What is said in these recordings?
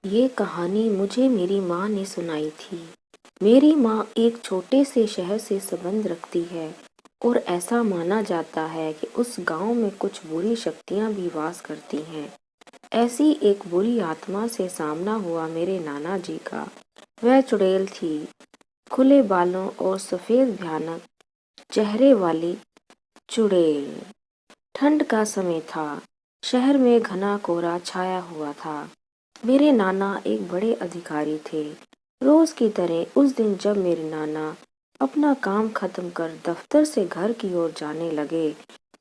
ये कहानी मुझे मेरी माँ ने सुनाई थी। मेरी माँ एक छोटे से शहर से संबंध रखती है और ऐसा माना जाता है कि उस गांव में कुछ बुरी शक्तियां भी वास करती हैं। ऐसी एक बुरी आत्मा से सामना हुआ मेरे नाना जी का। वह चुड़ैल थी, खुले बालों और सफेद भयानक चेहरे वाली चुड़ैल। ठंड का समय था। शहर में घना कोहरा छाया हुआ था। मेरे नाना एक बड़े अधिकारी थे। रोज की तरह उस दिन जब मेरे नाना अपना काम खत्म कर दफ्तर से घर की ओर जाने लगे,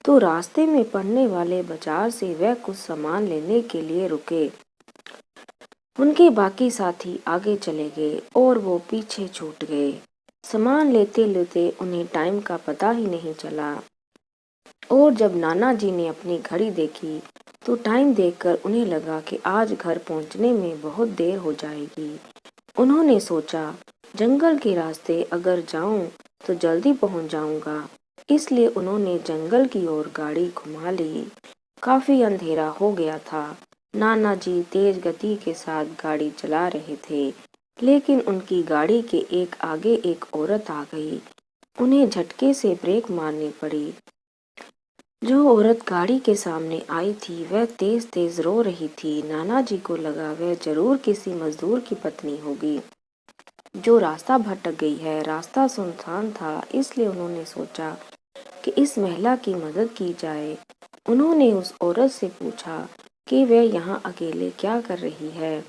तो रास्ते में पड़ने वाले बाजार से वह कुछ सामान लेने के लिए रुके। उनके बाकी साथी आगे चले गए और वो पीछे छूट गए। सामान लेते लेते उन्हें टाइम का पता ही नहीं चला और जब नाना जी ने अपनी घड़ी देखी तो टाइम देखकर उन्हें लगा कि आज घर पहुंचने में बहुत देर हो जाएगी। उन्होंने सोचा, जंगल के रास्ते अगर जाऊं तो जल्दी पहुंच जाऊंगा। इसलिए उन्होंने जंगल की ओर गाड़ी घुमा ली। काफी अंधेरा हो गया था। नाना जी तेज गति के साथ गाड़ी चला रहे थे, लेकिन उनकी गाड़ी के एक आगे एक औरत आ गई। उन्हें झटके से ब्रेक मारनी पड़ी। जो औरत गाड़ी के सामने आई थी वह तेज तेज रो रही थी। नाना जी को लगा वह जरूर किसी मजदूर की पत्नी होगी जो रास्ता भटक गई है। रास्ता सुनसान था, इसलिए उन्होंने सोचा कि इस महिला की मदद की जाए। उन्होंने उस औरत से पूछा कि वह यहाँ अकेले क्या कर रही है।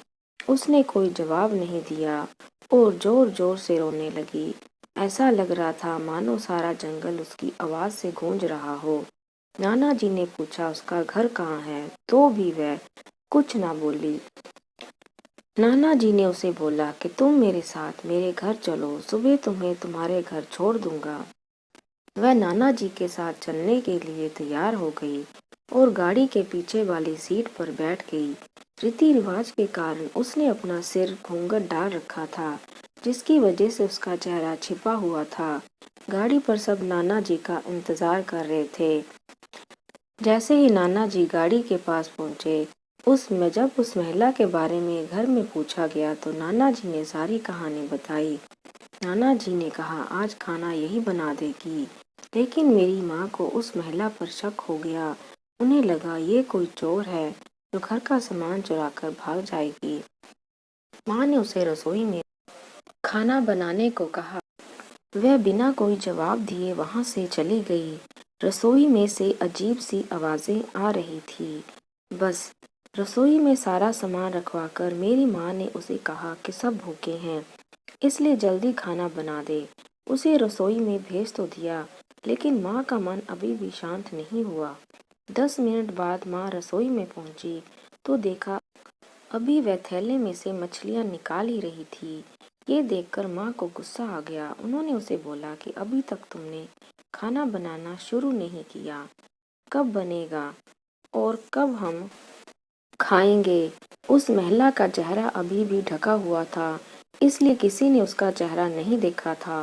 उसने कोई जवाब नहीं दिया और जोर जोर से रोने लगी। ऐसा लग रहा था मानो सारा जंगल उसकी आवाज से गूंज रहा हो। नाना जी ने पूछा उसका घर कहाँ है, तो भी वह कुछ ना बोली। नाना जी ने उसे बोला कि तुम मेरे साथ मेरे घर चलो, सुबह तुम्हें तुम्हारे घर छोड़ दूंगा। वह नाना जी के साथ चलने के लिए तैयार हो गई और गाड़ी के पीछे वाली सीट पर बैठ गई। रीति रिवाज के कारण उसने अपना सिर घूंघट डाल रखा था, जिसकी वजह से उसका चेहरा छिपा हुआ था। गाड़ी पर सब नाना जी का इंतजार कर रहे थे। जैसे ही नाना जी गाड़ी के पास पहुंचे, जब उस महिला के बारे में घर में पूछा गया तो नाना जी ने सारी कहानी बताई। नाना जी ने कहा, आज खाना यही बना देगी। लेकिन मेरी माँ को उस महिला पर शक हो गया। उन्हें लगा ये कोई चोर है जो घर का सामान चुरा कर भाग जाएगी। माँ ने उसे रसोई में खाना बनाने को कहा। वह बिना कोई जवाब दिए वहां से चली गई। रसोई में से अजीब सी आवाजें आ रही थी। बस रसोई में सारा सामान रखवाकर मेरी माँ ने उसे कहा कि सब भूखे हैं, इसलिए जल्दी खाना बना दे। उसे रसोई में भेज तो दिया, लेकिन माँ का मन अभी भी शांत नहीं हुआ। 10 मिनट बाद माँ रसोई में पहुंची तो देखा अभी वह थैले में से मछलियां निकाल ही रही थी। ये देखकर माँ को गुस्सा आ गया। उन्होंने उसे बोला कि अभी तक तुमने खाना बनाना शुरू नहीं किया, कब बनेगा और कब हम खाएंगे। उस महिला का चेहरा अभी भी ढका हुआ था, इसलिए किसी ने उसका चेहरा नहीं देखा था।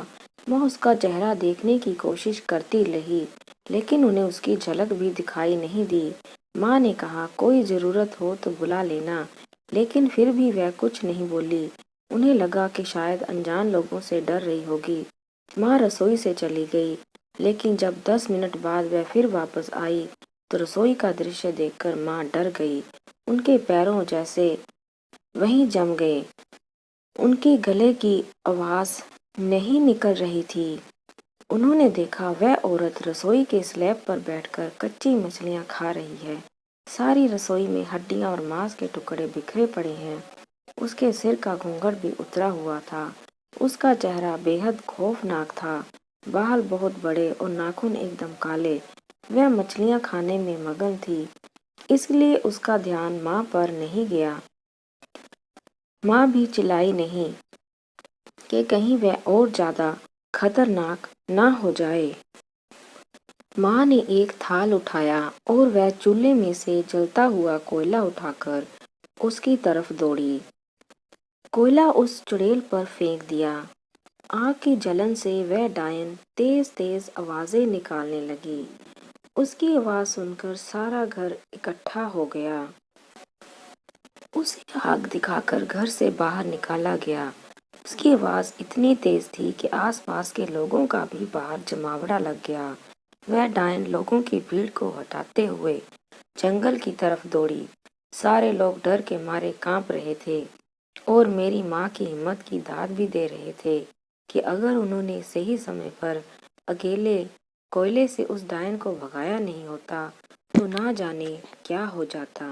वह उसका चेहरा देखने की कोशिश करती रही, लेकिन उन्हें उसकी झलक भी दिखाई नहीं दी। माँ ने कहा, कोई जरूरत हो तो बुला लेना, लेकिन फिर भी वह कुछ नहीं बोली। उन्हें लगा कि शायद अनजान लोगों से डर रही होगी। माँ रसोई से चली गई, लेकिन जब 10 मिनट बाद वह फिर वापस आई तो रसोई का दृश्य देखकर माँ डर गई। उनके पैरों जैसे वहीं जम गए। उनके गले की आवाज नहीं निकल रही थी। उन्होंने देखा वह औरत रसोई के स्लैब पर बैठकर कच्ची मछलियां खा रही है। सारी रसोई में हड्डियां और मांस के टुकड़े बिखरे पड़े हैं। उसके सिर का घूंघट भी उतरा हुआ था। उसका चेहरा बेहद खौफनाक था। बाल बहुत बड़े और नाखून एकदम काले। वह मछलियां खाने में मगन थी, इसलिए उसका ध्यान माँ पर नहीं गया। माँ भी चिल्लाई नहीं कि कहीं वह और ज्यादा खतरनाक ना हो जाए। माँ ने एक थाल उठाया और वह चूल्हे में से जलता हुआ कोयला उठाकर उसकी तरफ दौड़ी। कोयला उस चुड़ैल पर फेंक दिया। आग की जलन से वह डायन तेज तेज आवाजें निकालने लगी। उसकी आवाज सुनकर सारा घर इकट्ठा हो गया। उसे आग दिखाकर घर से बाहर निकाला गया। उसकी आवाज इतनी तेज थी कि आसपास के लोगों का भी बाहर जमावड़ा लग गया। वह डायन लोगों की भीड़ को हटाते हुए जंगल की तरफ दौड़ी। सारे लोग डर के मारे कांप रहे थे और मेरी माँ की हिम्मत की दाद भी दे रहे थे कि अगर उन्होंने सही समय पर अकेले कोयले से उस डायन को भगाया नहीं होता तो ना जाने क्या हो जाता।